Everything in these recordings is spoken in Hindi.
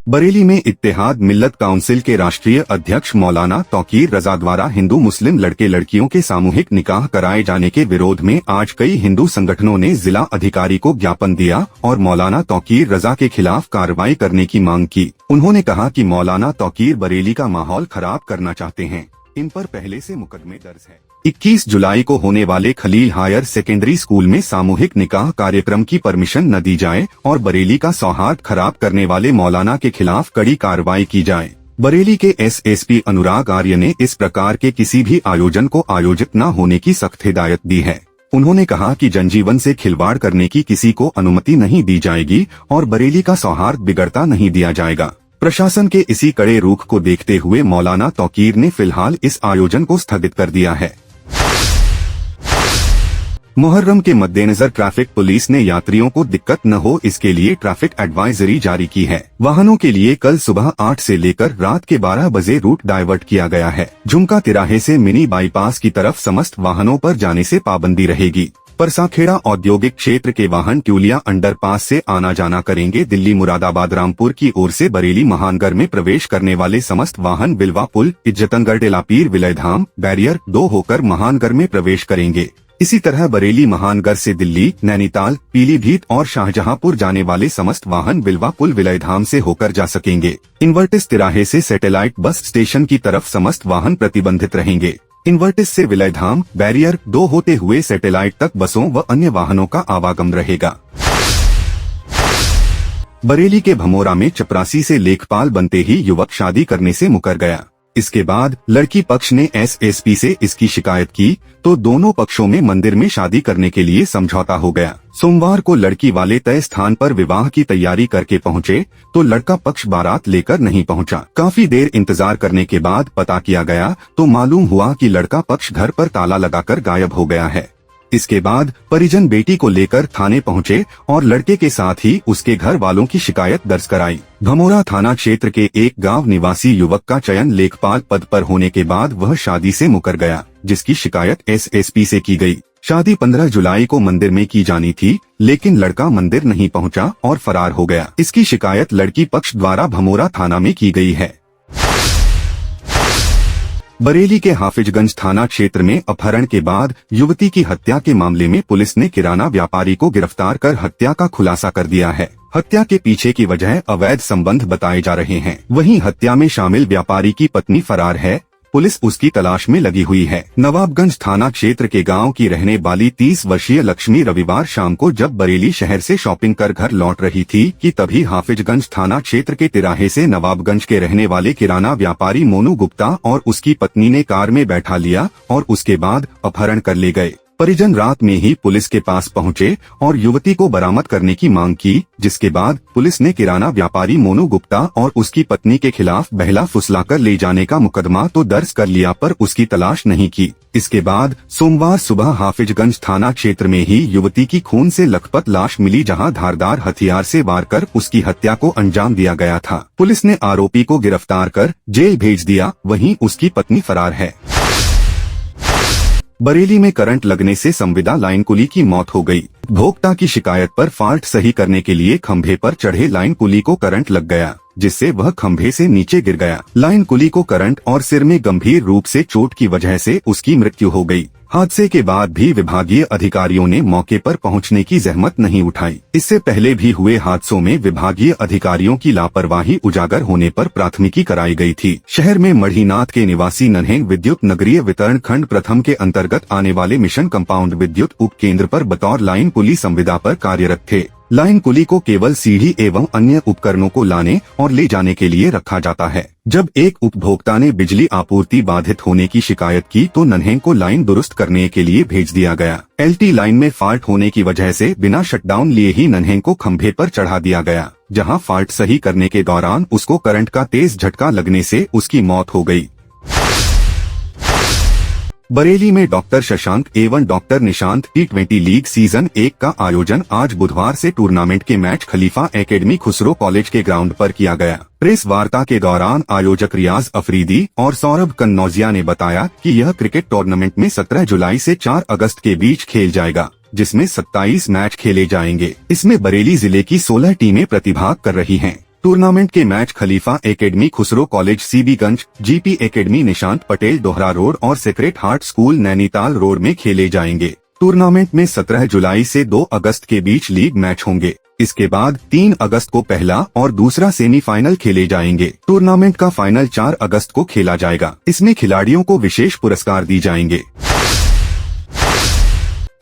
बरेली में इत्तेहाद मिल्लत काउंसिल के राष्ट्रीय अध्यक्ष मौलाना तौकीर रजा द्वारा हिंदू मुस्लिम लड़के लड़कियों के सामूहिक निकाह कराए जाने के विरोध में आज कई हिंदू संगठनों ने जिला अधिकारी को ज्ञापन दिया और मौलाना तौकीर रजा के खिलाफ कार्रवाई करने की मांग की। उन्होंने कहा कि मौलाना तौकीर बरेली का माहौल खराब करना चाहते हैं। इन पर पहले से मुकदमे दर्ज है। 21 जुलाई को होने वाले खलील हायर सेकेंडरी स्कूल में सामूहिक निकाह कार्यक्रम की परमिशन न दी जाए और बरेली का सौहार्द खराब करने वाले मौलाना के खिलाफ कड़ी कार्रवाई की जाए। बरेली के एसएसपी अनुराग आर्य ने इस प्रकार के किसी भी आयोजन को आयोजित न होने की सख्त हिदायत दी है। उन्होंने कहा कि जनजीवन से खिलवाड़ करने की किसी को अनुमति नहीं दी जाएगी और बरेली का सौहार्द बिगड़ता नहीं दिया जाएगा। प्रशासन के इसी कड़े रुख को देखते हुए मौलाना तौकीर ने फिलहाल इस आयोजन को स्थगित कर दिया है। मुहर्रम के मद्देनजर ट्रैफिक पुलिस ने यात्रियों को दिक्कत न हो इसके लिए ट्रैफिक एडवाइजरी जारी की है। वाहनों के लिए कल सुबह 8 से लेकर रात के 12 बजे रूट डाइवर्ट किया गया है। झुमका तिराहे से मिनी बाईपास की तरफ समस्त वाहनों पर जाने से पाबंदी रहेगी। परसाखेड़ा औद्योगिक क्षेत्र के वाहन ट्यूलिया अंडरपास से आना जाना करेंगे। दिल्ली मुरादाबाद रामपुर की ओर से बरेली महानगर में प्रवेश करने वाले समस्त वाहन बिलवा पुल, इज्जतनगढ़ टेलापीर विलयधाम बैरियर 2 होकर महानगर में प्रवेश करेंगे। इसी तरह बरेली महानगर से दिल्ली, नैनीताल, पीलीभीत और शाहजहांपुर जाने वाले समस्त वाहन बिलवा पुल विलयधाम से होकर जा सकेंगे। इन्वर्टिस तिराहे से सैटेलाइट बस स्टेशन की तरफ समस्त वाहन प्रतिबंधित रहेंगे। इन्वर्टिस से विलयधाम बैरियर 2 होते हुए सैटेलाइट तक बसों व अन्य वाहनों का आवागमन रहेगा। बरेली के भमोरा में चपरासी से लेखपाल बनते ही युवक शादी करने से मुकर गया। इसके बाद लड़की पक्ष ने एसएसपी से इसकी शिकायत की तो दोनों पक्षों में मंदिर में शादी करने के लिए समझौता हो गया। सोमवार को लड़की वाले तय स्थान पर विवाह की तैयारी करके पहुंचे तो लड़का पक्ष बारात लेकर नहीं पहुंचा। काफी देर इंतजार करने के बाद पता किया गया तो मालूम हुआ कि लड़का पक्ष घर पर ताला लगाकर गायब हो गया है। इसके बाद परिजन बेटी को लेकर थाने पहुंचे और लड़के के साथ ही उसके घर वालों की शिकायत दर्ज कराई। भमोरा थाना क्षेत्र के एक गांव निवासी युवक का चयन लेखपाल पद पर होने के बाद वह शादी से मुकर गया, जिसकी शिकायत एसएसपी से की गई। शादी 15 जुलाई को मंदिर में की जानी थी, लेकिन लड़का मंदिर नहीं पहुंचा और फरार हो गया। इसकी शिकायत लड़की पक्ष द्वारा भमोरा थाना में की गई है। बरेली के हाफिजगंज थाना क्षेत्र में अपहरण के बाद युवती की हत्या के मामले में पुलिस ने किराना व्यापारी को गिरफ्तार कर हत्या का खुलासा कर दिया है। हत्या के पीछे की वजह अवैध संबंध बताए जा रहे हैं। वहीं हत्या में शामिल व्यापारी की पत्नी फरार है। पुलिस उसकी तलाश में लगी हुई है। नवाबगंज थाना क्षेत्र के गांव की रहने वाली 30 वर्षीय लक्ष्मी रविवार शाम को जब बरेली शहर से शॉपिंग कर घर लौट रही थी कि तभी हाफिजगंज थाना क्षेत्र के तिराहे से नवाबगंज के रहने वाले किराना व्यापारी मोनू गुप्ता और उसकी पत्नी ने कार में बैठा लिया और उसके बाद अपहरण कर ले गए। परिजन रात में ही पुलिस के पास पहुंचे और युवती को बरामद करने की मांग की, जिसके बाद पुलिस ने किराना व्यापारी मोनू गुप्ता और उसकी पत्नी के खिलाफ बहला फुसलाकर ले जाने का मुकदमा तो दर्ज कर लिया पर उसकी तलाश नहीं की। इसके बाद सोमवार सुबह हाफिजगंज थाना क्षेत्र में ही युवती की खून से लथपथ लाश मिली, जहां धारदार हथियार से वार कर उसकी हत्या को अंजाम दिया गया था। पुलिस ने आरोपी को गिरफ्तार कर जेल भेज दिया, वहीं उसकी पत्नी फरार है। बरेली में करंट लगने से संविदा लाइन कुली की मौत हो गई। उपभोक्ता की शिकायत पर फॉल्ट सही करने के लिए खंभे पर चढ़े लाइन कुली को करंट लग गया, जिससे वह खंभे से नीचे गिर गया। लाइन कुली को करंट और सिर में गंभीर रूप से चोट की वजह से उसकी मृत्यु हो गई। हादसे के बाद भी विभागीय अधिकारियों ने मौके पर पहुंचने की जहमत नहीं उठाई। इससे पहले भी हुए हादसों में विभागीय अधिकारियों की लापरवाही उजागर होने पर प्राथमिकी कराई गई थी। शहर में मढ़ीनाथ के निवासी नन्हेंग विद्युत नगरीय वितरण खंड प्रथम के अंतर्गत आने वाले मिशन कंपाउंड विद्युत उप केंद्र पर बतौर लाइन कुली संविदा पर कार्यरत थे। लाइन कुली को केवल सीढ़ी एवं अन्य उपकरणों को लाने और ले जाने के लिए रखा जाता है। जब एक उपभोक्ता ने बिजली आपूर्ति बाधित होने की शिकायत की तो नन्हेंग को लाइन दुरुस्त करने के लिए भेज दिया गया। एलटी लाइन में फॉल्ट होने की वजह से बिना शटडाउन लिए ही नन्हेंग को खंभे पर चढ़ा दिया गया, जहां फॉल्ट सही करने के दौरान उसको करंट का तेज झटका लगने से उसकी मौत हो गई। बरेली में डॉक्टर शशांक एवं doctor Nishant T20 league season 1 का आयोजन आज बुधवार से टूर्नामेंट के match Khalifa academy Khusro college के ग्राउंड पर किया गया। प्रेस वार्ता के दौरान आयोजक रियाज अफरीदी और सौरभ कन्नौजिया ने बताया कि यह क्रिकेट टूर्नामेंट में 17 जुलाई से 4 अगस्त के बीच खेल जाएगा, जिसमें 27 मैच खेले जाएंगे। इसमें बरेली जिले की 16 टीमें प्रतिभाग कर रही हैं। टूर्नामेंट के match Khalifa academy Khusro college CB Ganj, GP academy Nishant Patel Dohra road और sacred heart school Nainital road में खेले जाएंगे। टूर्नामेंट में 17 जुलाई से 2 अगस्त के बीच लीग मैच होंगे। इसके बाद 3 अगस्त को पहला और दूसरा सेमीफाइनल खेले जाएंगे। टूर्नामेंट का फाइनल 4 अगस्त को खेला जाएगा। इसमें खिलाड़ियों को विशेष पुरस्कार दी जाएंगे।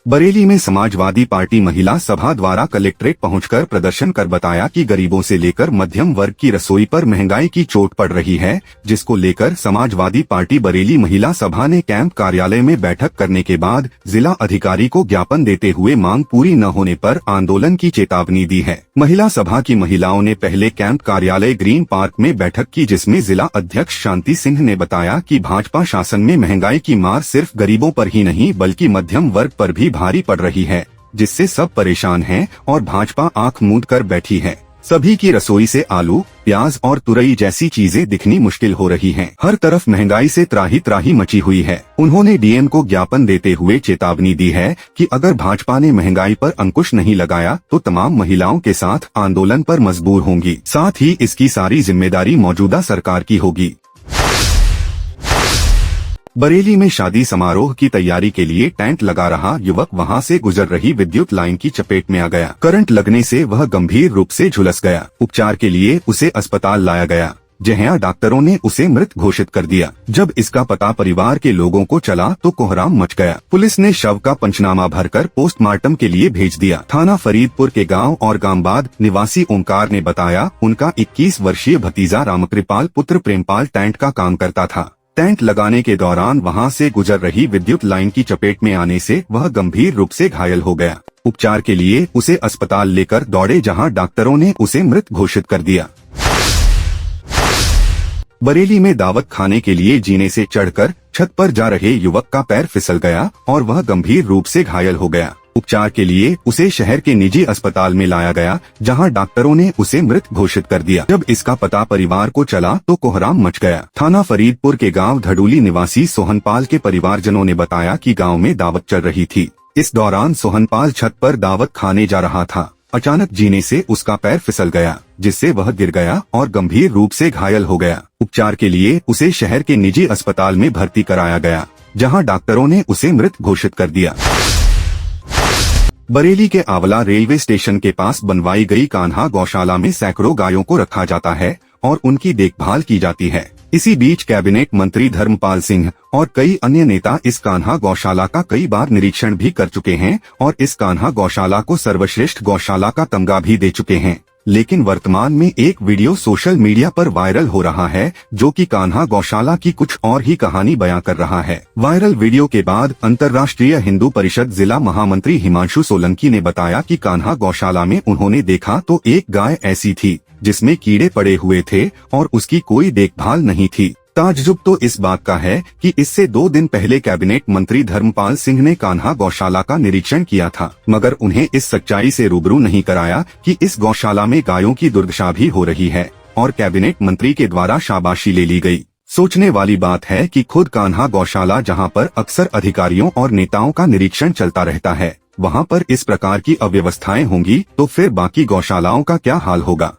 बरेली में समाजवादी पार्टी महिला सभा द्वारा कलेक्ट्रेट पहुंचकर प्रदर्शन कर बताया कि गरीबों से लेकर मध्यम वर्ग की रसोई पर महंगाई की चोट पड़ रही है, जिसको लेकर समाजवादी पार्टी बरेली महिला सभा ने कैंप कार्यालय में बैठक करने के बाद जिला अधिकारी को ज्ञापन देते हुए मांग पूरी न होने पर आंदोलन की चेतावनी दी है। महिला सभा की महिलाओं ने पहले कैंप कार्यालय ग्रीन पार्क में बैठक की, जिसमें जिला अध्यक्ष शांति सिंह ने बताया कि भाजपा शासन में महंगाई की मार सिर्फ गरीबों पर ही नहीं बल्कि मध्यम वर्ग पर भी भारी पड़ रही है, जिससे सब परेशान हैं और भाजपा आंख मूंद कर बैठी है। सभी की रसोई से आलू, प्याज और तुरई जैसी चीजें दिखनी मुश्किल हो रही हैं। हर तरफ महंगाई से त्राही त्राही मची हुई है। उन्होंने डीएम को ज्ञापन देते हुए चेतावनी दी है कि अगर भाजपा ने महंगाई पर अंकुश नहीं लगाया तो तमाम महिलाओं के साथ आंदोलन पर मजबूर होंगी। साथ ही इसकी सारी जिम्मेदारी मौजूदा सरकार की होगी। बरेली में शादी समारोह की तैयारी के लिए टेंट लगा रहा युवक वहां से गुजर रही विद्युत लाइन की चपेट में आ गया। करंट लगने से वह गंभीर रूप से झुलस गया। उपचार के लिए उसे अस्पताल लाया गया, जहां डॉक्टरों ने उसे मृत घोषित कर दिया। जब इसका पता परिवार के लोगों को चला तो कोहराम मच गया। पुलिस ने शव का पंचनामा भरकर पोस्टमार्टम के लिए भेज दिया। थाना फरीदपुर के गांव और गांबाद निवासी ओमकार ने बताया, उनका 21 वर्षीय भतीजा रामकृपाल पुत्र प्रेमपाल टेंट का काम करता था। टेंट लगाने के दौरान वहां से गुजर रही विद्युत लाइन की चपेट में आने से वह गंभीर रूप से घायल हो गया। उपचार के लिए उसे अस्पताल लेकर दौड़े, जहां डॉक्टरों ने उसे मृत घोषित कर दिया। बरेली में दावत खाने के लिए जीने से चढ़कर छत पर जा रहे युवक का पैर फिसल गया और वह गंभीर रूप से घायल हो गया। उपचार के लिए उसे शहर के निजी अस्पताल में लाया गया, जहां डॉक्टरों ने उसे मृत घोषित कर दिया। जब इसका पता परिवार को चला तो कोहराम मच गया। थाना फरीदपुर के गांव धड़ूली निवासी सोहनपाल के परिवारजनों ने बताया कि गांव में दावत चल रही थी। इस दौरान सोहनपाल छत पर दावत खाने जा रहा था। अचानक जीने से उसका पैर फिसल गया, जिससे वह गिर गया और गंभीर रूप से घायल हो गया। उपचार के लिए उसे शहर के निजी अस्पताल में भर्ती कराया गया, जहां डॉक्टरों ने उसे मृत घोषित कर दिया। बरेली के आंवला रेलवे स्टेशन के पास बनवाई गई कान्हा गौशाला में सैकड़ों गायों को रखा जाता है और उनकी देखभाल की जाती है। इसी बीच कैबिनेट मंत्री धर्मपाल सिंह और कई अन्य नेता इस कान्हा गौशाला का कई बार निरीक्षण भी कर चुके हैं और इस कान्हा गौशाला को सर्वश्रेष्ठ गौशाला का तमगा भी दे चुके हैं। लेकिन वर्तमान में एक वीडियो सोशल मीडिया पर वायरल हो रहा है, जो कि कान्हा गौशाला की कुछ और ही कहानी बयां कर रहा है। वायरल वीडियो के बाद अंतर्राष्ट्रीय हिंदू परिषद जिला महामंत्री हिमांशु सोलंकी ने बताया कि कान्हा गौशाला में उन्होंने देखा तो एक गाय ऐसी थी जिसमें कीड़े पड़े हुए थे और उसकी कोई देखभाल नहीं थी। ताज्जुब तो इस बात का है कि इससे 2 दिन पहले कैबिनेट मंत्री धर्मपाल सिंह ने कान्हा गौशाला का निरीक्षण किया था, मगर उन्हें इस सच्चाई से रूबरू नहीं कराया कि इस गौशाला में गायों की दुर्दशा भी हो रही है और कैबिनेट मंत्री के द्वारा शाबाशी ले ली गई। सोचने वाली बात है कि खुद कान्हा गौशाला, जहां पर अक्सर अधिकारियों और नेताओं का निरीक्षण चलता रहता है, वहां पर इस प्रकार की अव्यवस्थाएं होंगी तो फिर बाकी गौशालाओं का क्या हाल होगा।